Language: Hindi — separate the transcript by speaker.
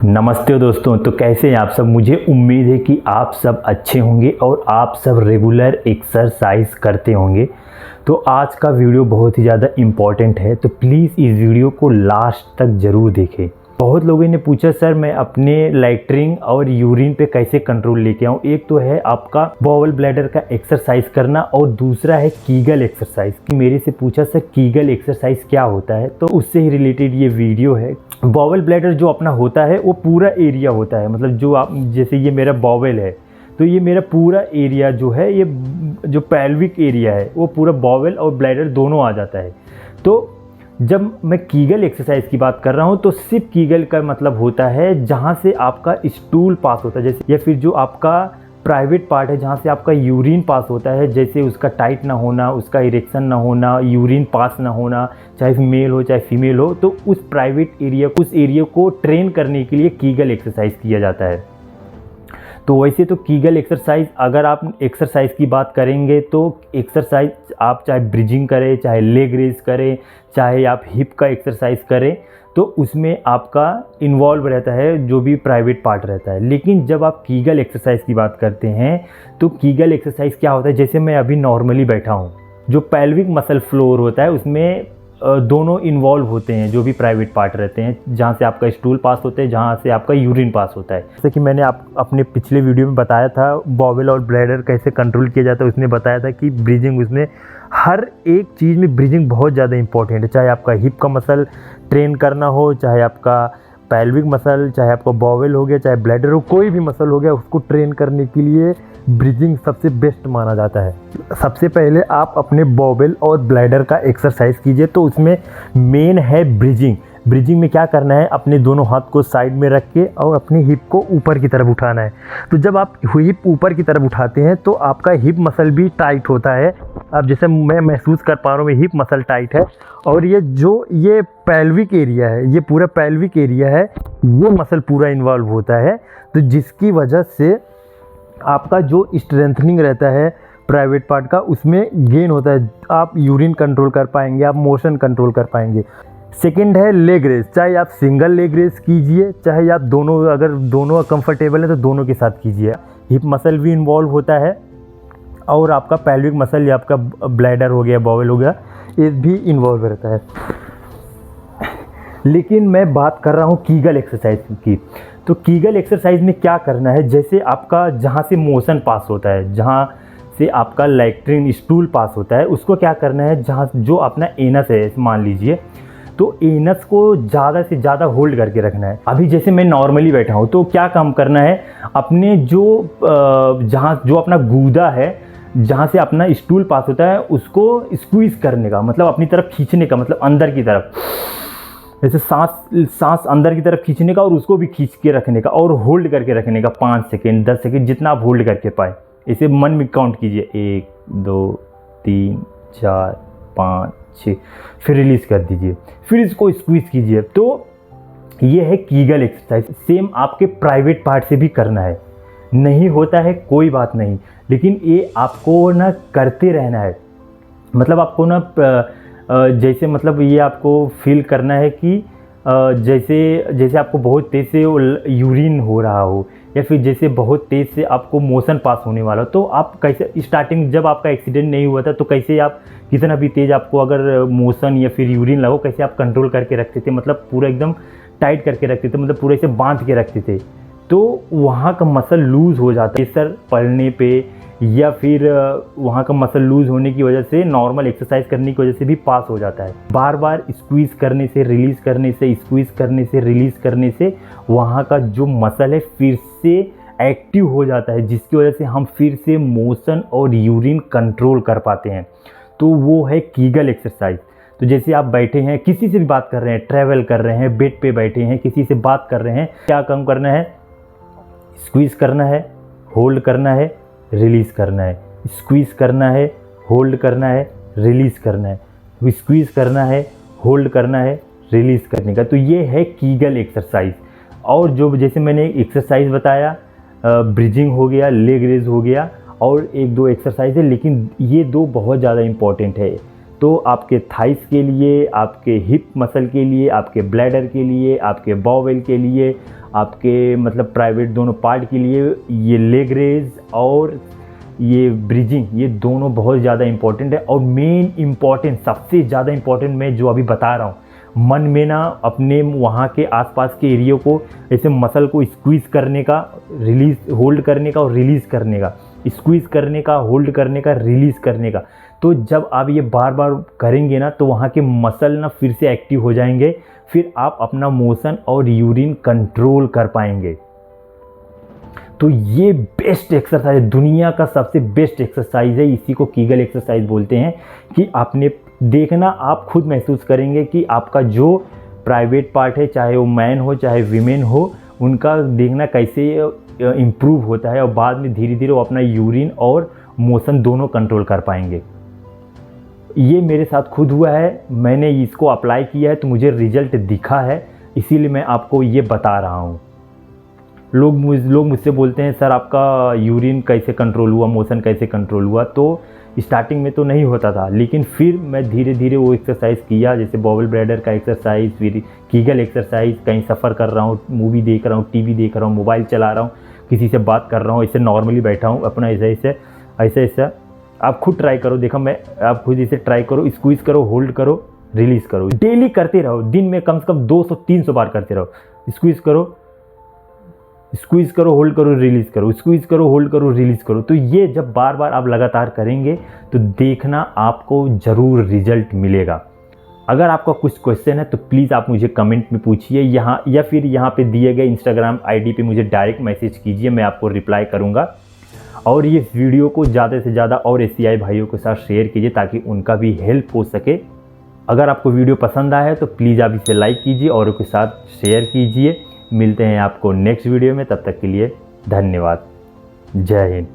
Speaker 1: नमस्ते दोस्तों। तो कैसे हैं आप सब। मुझे उम्मीद है कि आप सब अच्छे होंगे और आप सब रेगुलर एक्सरसाइज करते होंगे। तो आज का वीडियो बहुत ही ज़्यादा इम्पॉर्टेंट है, तो प्लीज़ इस वीडियो को लास्ट तक ज़रूर देखें। बहुत लोगों ने पूछा सर मैं अपने लैट्रिन और यूरिन पे कैसे कंट्रोल लेके आऊँ। एक तो है आपका बॉवल ब्लैडर का एक्सरसाइज करना और दूसरा है कीगल एक्सरसाइज। मेरे से पूछा सर कीगल एक्सरसाइज क्या होता है, तो उससे ही रिलेटेड ये वीडियो है। बॉवल ब्लैडर जो अपना होता है वो पूरा एरिया होता है, मतलब जो आप जैसे ये मेरा बॉवल है तो ये मेरा पूरा एरिया जो है, ये जो पेल्विक एरिया है वो पूरा बॉवल और ब्लैडर दोनों आ जाता है। तो जब मैं कीगल एक्सरसाइज की बात कर रहा हूँ तो सिर्फ कीगल का मतलब होता है जहाँ से आपका स्टूल पास होता है, जैसे या फिर जो आपका प्राइवेट पार्ट है जहाँ से आपका यूरिन पास होता है, जैसे उसका टाइट ना होना, उसका इरेक्शन ना होना, यूरिन पास ना होना, चाहे मेल हो चाहे फीमेल हो, तो उस प्राइवेट एरिया उस एरिया को ट्रेन करने के लिए कीगल एक्सरसाइज किया जाता है। तो वैसे तो कीगल एक्सरसाइज, अगर आप एक्सरसाइज की बात करेंगे तो एक्सरसाइज आप चाहे ब्रिजिंग करें, चाहे लेग रेज करें, चाहे आप हिप का एक्सरसाइज करें, तो उसमें आपका इन्वॉल्व रहता है जो भी प्राइवेट पार्ट रहता है। लेकिन जब आप कीगल एक्सरसाइज की बात करते हैं तो कीगल एक्सरसाइज क्या होता है, जैसे मैं अभी नॉर्मली बैठा हूँ, जो पेल्विक मसल फ्लोर होता है उसमें दोनों इन्वॉल्व होते हैं, जो भी प्राइवेट पार्ट रहते हैं, जहाँ से आपका स्टूल पास होता है, जहाँ से आपका यूरिन पास होता है। जैसे कि मैंने अपने पिछले वीडियो में बताया था बॉवल और ब्लैडर कैसे कंट्रोल किया जाता है, उसमें बताया था कि ब्रीजिंग, उसमें हर एक चीज़ में ब्रीजिंग बहुत ज़्यादा इंपॉर्टेंट है। चाहे आपका हिप का मसल ट्रेन करना हो, चाहे आपका पेल्विक मसल, चाहे आपका बॉवल हो गया, चाहे ब्लैडर हो, कोई भी मसल हो गया, उसको ट्रेन करने के लिए ब्रीजिंग सबसे बेस्ट माना जाता है। सबसे पहले आप अपने बॉवल और ब्लैडर का एक्सरसाइज कीजिए, तो उसमें मेन है ब्रीजिंग। ब्रीजिंग में क्या करना है, अपने दोनों हाथ को साइड में रख के और अपनी हिप को ऊपर की तरफ उठाना है। तो जब आप हिप ऊपर की तरफ उठाते हैं तो आपका हिप मसल भी टाइट होता है। अब जैसे मैं महसूस कर पा रहा हूँ, हिप मसल टाइट है और ये पेल्विक एरिया है, ये पूरा पेल्विक एरिया है, ये मसल पूरा इन्वॉल्व होता है। तो जिसकी वजह से आपका जो स्ट्रेंथनिंग रहता है प्राइवेट पार्ट का, उसमें गेन होता है। आप यूरिन कंट्रोल कर पाएंगे, आप मोशन कंट्रोल कर पाएंगे। सेकंड है लेग रेस। चाहे आप सिंगल लेग रेस कीजिए, चाहे आप दोनों, अगर दोनों कंफर्टेबल है तो दोनों के साथ कीजिए। हिप मसल भी इन्वॉल्व होता है और आपका पेल्विक मसल या आपका ब्लैडर हो गया, बॉवल हो गया, ये भी इन्वॉल्व रहता है। लेकिन मैं बात कर रहा हूँ कीगल एक्सरसाइज की। तो कीगल एक्सरसाइज में क्या करना है, जैसे आपका जहाँ से मोशन पास होता है, जहाँ से आपका लैट्रिन स्टूल पास होता है, उसको क्या करना है, जहाँ जो अपना एनस है मान लीजिए, तो एनस को ज़्यादा से ज़्यादा होल्ड करके रखना है। अभी जैसे मैं नॉर्मली बैठा हूँ तो क्या काम करना है, अपने जहाँ जो अपना गूदा है, जहाँ से अपना स्टूल पास होता है, उसको स्क्वीज़ करने का मतलब अपनी तरफ खींचने का, मतलब अंदर की तरफ, जैसे सांस अंदर की तरफ खींचने का और उसको भी खींच के रखने का और होल्ड करके रखने का 5 सेकेंड 10 सेकेंड, जितना आप होल्ड करके पाए। इसे मन में काउंट कीजिए, 1 2 3 4 5 6, फिर रिलीज़ कर दीजिए, फिर इसको स्क्वीज़ कीजिए। तो ये है कीगल एक्सरसाइज। सेम आपके प्राइवेट पार्ट से भी करना है। नहीं होता है कोई बात नहीं, लेकिन ये आपको ना करते रहना है। मतलब आपको ना जैसे मतलब ये आपको फील करना है कि जैसे आपको बहुत तेज़ से यूरिन हो रहा हो, या फिर जैसे बहुत तेज़ से आपको मोशन पास होने वाला हो। तो आप कैसे, स्टार्टिंग जब आपका एक्सीडेंट नहीं हुआ था तो कैसे आप, कितना भी तेज़ आपको अगर मोशन या फिर यूरिन लगो, कैसे आप कंट्रोल करके रखते थे, मतलब पूरा एकदम टाइट करके रखते थे, मतलब पूरे से बांध के रखते थे। तो वहाँ का मसल लूज़ हो जाता है सर पड़ने पे, या फिर वहाँ का मसल लूज़ होने की वजह से नॉर्मल एक्सरसाइज करने की वजह से भी पास हो जाता है। बार बार स्क्वीज़ करने से, रिलीज़ करने से, स्क्वीज़ करने से, रिलीज़ करने से वहाँ का जो मसल है फिर से एक्टिव हो जाता है, जिसकी वजह से हम फिर से मोशन और यूरिन कंट्रोल कर पाते हैं। तो वो है कीगल एक्सरसाइज। तो जैसे आप बैठे हैं, किसी से भी बात कर रहे हैं, ट्रैवल कर रहे हैं, बेड पे बैठे हैं, किसी से बात कर रहे हैं, क्या काम करना है, स्क्वीज़ करना है, होल्ड करना है, रिलीज़ करना है, स्क्वीज़ करना है, होल्ड करना है, रिलीज़ करना है, स्क्वीज़ करना है, होल्ड करना है, रिलीज़ करने का। तो ये है कीगल एक्सरसाइज। और जो जैसे मैंने एक्सरसाइज बताया, ब्रिजिंग हो गया, लेग रेज हो गया, और 1-2 एक्सरसाइज है, लेकिन ये 2 बहुत ज़्यादा इम्पॉर्टेंट है। तो आपके थाइस के लिए, आपके हिप मसल के लिए, आपके ब्लैडर के लिए, आपके बाउवेल के लिए, आपके मतलब प्राइवेट दोनों पार्ट के लिए ये लेग रेज और ये ब्रिजिंग, ये दोनों बहुत ज़्यादा इम्पॉर्टेंट है। और मेन इम्पॉर्टेंट, सबसे ज़्यादा इम्पॉर्टेंट मैं जो अभी बता रहा हूँ, मन में ना अपने वहाँ के आसपास के एरिया को ऐसे मसल को स्क्वीज़ करने का, रिलीज़ होल्ड करने का और रिलीज़ करने का, स्क्वीज़ करने का, होल्ड करने का, रिलीज़ करने का। तो जब आप ये बार बार करेंगे ना तो वहाँ के मसल ना फिर से एक्टिव हो जाएंगे, फिर आप अपना मोशन और यूरिन कंट्रोल कर पाएंगे। तो ये बेस्ट एक्सरसाइज, दुनिया का सबसे बेस्ट एक्सरसाइज है, इसी को कीगल एक्सरसाइज बोलते हैं। कि आपने देखना, आप खुद महसूस करेंगे कि आपका जो प्राइवेट पार्ट है, चाहे वो मैन हो चाहे वीमेन हो, उनका देखना कैसे इम्प्रूव होता है और बाद में धीरे धीरे वो अपना यूरिन और मोशन दोनों कंट्रोल कर पाएंगे। ये मेरे साथ खुद हुआ है, मैंने इसको अप्लाई किया है तो मुझे रिजल्ट दिखा है, इसीलिए मैं आपको ये बता रहा हूँ। लोग मुझसे बोलते हैं सर आपका यूरिन कैसे कंट्रोल हुआ, मोशन कैसे कंट्रोल हुआ। तो स्टार्टिंग में तो नहीं होता था, लेकिन फिर मैं धीरे धीरे वो एक्सरसाइज किया, जैसे बॉबल ब्लैडर का एक्सरसाइज, फिर कीगल एक्सरसाइज। कहीं सफ़र कर रहा हूँ, मूवी देख रहा हूँ, टीवी देख रहा हूँ, मोबाइल चला रहा हूँ, किसी से बात कर रहा हूँ, ऐसे नॉर्मली बैठा हूँ अपना, ऐसे आप खुद ट्राई करो। देखो आप खुद इसे ट्राई करो, स्क्वीज़ करो, होल्ड करो, रिलीज़ करो, डेली करते रहो। दिन में कम से कम 200-300 बार करते रहो। स्क्वीज़ करो, होल्ड करो, रिलीज़ करो, स्क्वीज़ करो, होल्ड करो, रिलीज़ करो। तो ये जब बार बार आप लगातार करेंगे तो देखना आपको ज़रूर रिजल्ट मिलेगा। अगर आपका कुछ क्वेश्चन है तो प्लीज़ आप मुझे कमेंट में पूछिए यहाँ, या फिर यहाँ पे दिए गए इंस्टाग्राम आईडी पे मुझे डायरेक्ट मैसेज कीजिए, मैं आपको रिप्लाई करूँगा। और ये वीडियो को ज़्यादा से ज़्यादा और एशियाई भाइयों के साथ शेयर कीजिए ताकि उनका भी हेल्प हो सके। अगर आपको वीडियो पसंद आया है तो प्लीज़ आप इसे लाइक कीजिए और उनके साथ शेयर कीजिए। मिलते हैं आपको नेक्स्ट वीडियो में, तब तक के लिए धन्यवाद। जय हिंद।